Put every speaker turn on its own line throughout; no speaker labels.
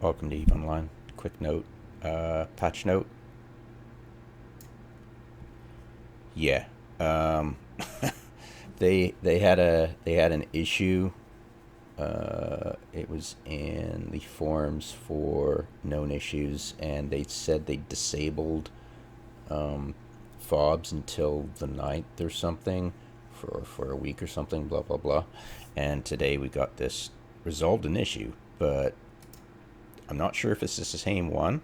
Welcome to Eve Online. Quick note, patch note. Yeah, um, they had an issue. It was in the forums for known issues, and they said they disabled um, fobs until the 9th or something for a week or something. Blah blah blah. And today we got this resolved an issue, but I'm not sure if this is the same one,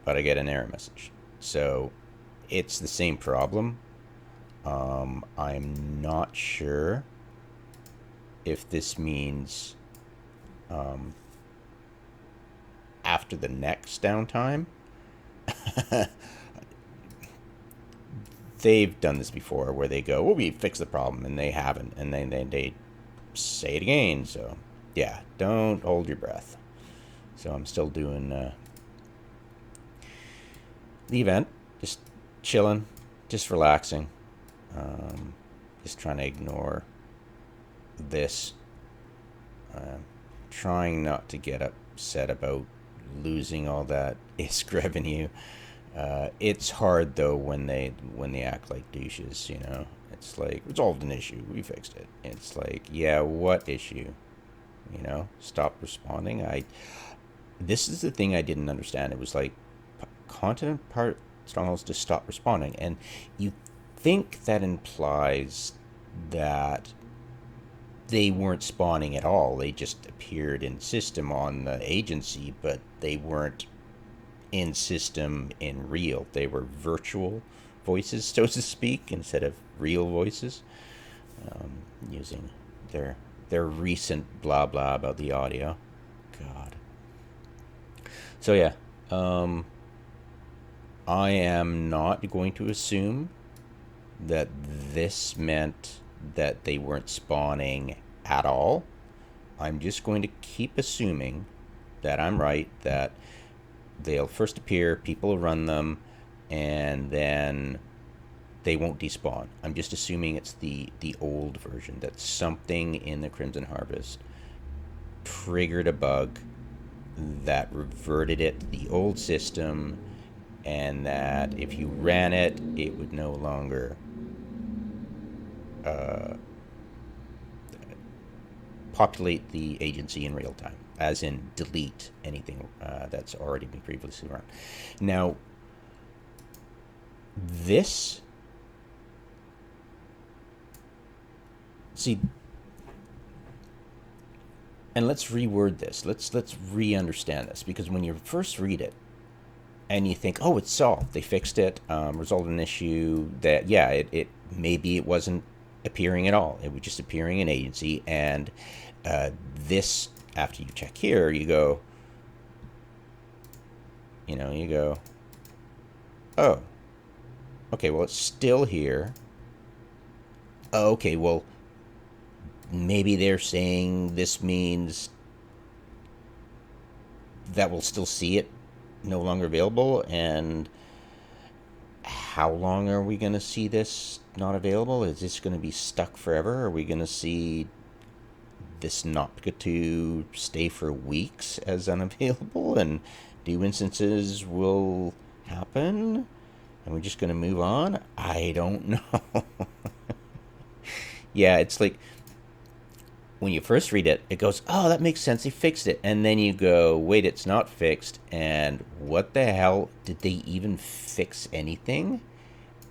but I get an error message. So it's the same problem. I'm not sure if this means um, after the next downtime. They've done this before where they go, well, we fixed the problem, and they haven't. And then they say it again. So, yeah, don't hold your breath. So I'm still doing the event, just chilling, just relaxing, um, just trying to ignore this, uh, trying not to get upset about losing all that ISK revenue. It's hard though when they act like douches. It's like resolved an issue, we fixed it. It's like, yeah, what issue? Stop responding. I This is the thing I didn't understand. It was like content part strongholds just stop responding, and you think that implies that they weren't spawning at all. They just appeared in system on the agency, but they weren't in system in real. They were virtual voices, so to speak, instead of real voices, um, using their recent blah blah about the audio. God. So yeah, um, I am not going to assume that this meant that they weren't spawning at all. I'm just going to keep assuming that I'm right, that they'll first appear, people will run them, and then they won't despawn. I'm just assuming it's the old version, that something in the Crimson Harvest triggered a bug that reverted it to the old system, and that if you ran it, it would no longer uh, populate the agency in real time, as in delete anything that's already been previously run. Now, this, see, and let's reword this. Let's re-understand this, because when you first read it and you think, oh, it's solved, they fixed it, resolved an issue, that yeah, it maybe it wasn't appearing at all. It was just appearing in agency, and this, after you check here, you go, oh, okay, well, it's still here. Oh, okay, well, maybe they're saying this means that we'll still see it no longer available. And how long are we going to see this not available? Is this going to be stuck forever? Are we going to see this not get to stay for weeks as unavailable, and new instances will happen, and we're just going to move on? I don't know. Yeah, it's like when you first read it, it goes, oh, that makes sense, they fixed it. And then you go, wait, it's not fixed. And what the hell? Did they even fix anything?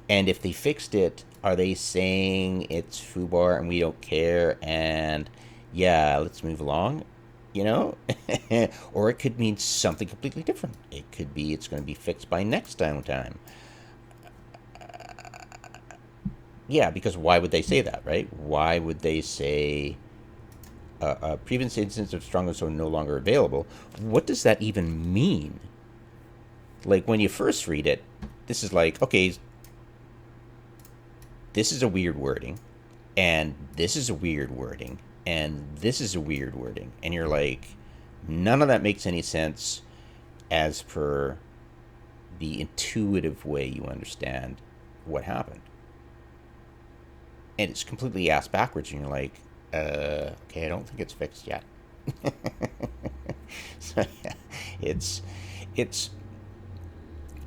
And if they fixed it, are they saying it's foobar and we don't care, and yeah, let's move along? You know? Or it could mean something completely different. It could be it's going to be fixed by next downtime. Yeah, because why would they say that, right? Why would they say previous instances of strongholds are no longer available? What does that even mean? Like, when you first read it, this is like, okay, this is a weird wording, and this is a weird wording, and this is a weird wording. And you're like, none of that makes any sense as per the intuitive way you understand what happened. And it's completely ass backwards, and you're like, okay, I don't think it's fixed yet. it's it's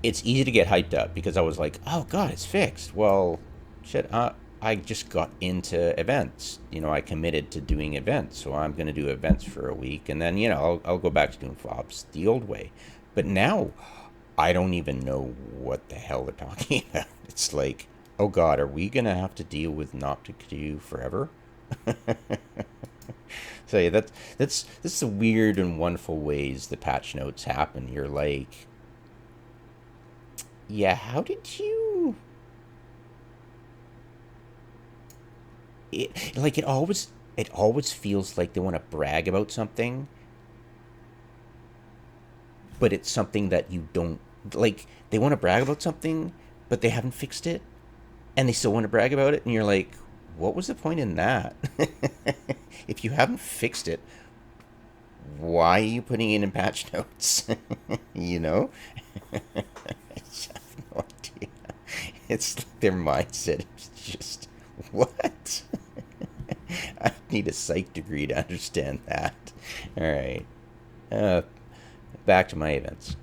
it's easy to get hyped up because I was like, oh god, it's fixed. Well, shit, I just got into events. I committed to doing events, so I'm going to do events for a week, and then I'll go back to doing FOBs the old way. But now I don't even know what the hell they're talking about. It's like, oh god, are we going to have to deal with Noctic2 forever? So yeah, that's the weird and wonderful ways the patch notes happen. You're like, yeah, how did you? It always feels like they want to brag about something, but it's something that you don't like. They want to brag about something, but they haven't fixed it, and they still want to brag about it, and you're like, what was the point in that? If you haven't fixed it, why are you putting it in patch notes? you know? I just have no idea. It's like their mindset is just, what? I need a psych degree to understand that. All right. Uh, Back to my events.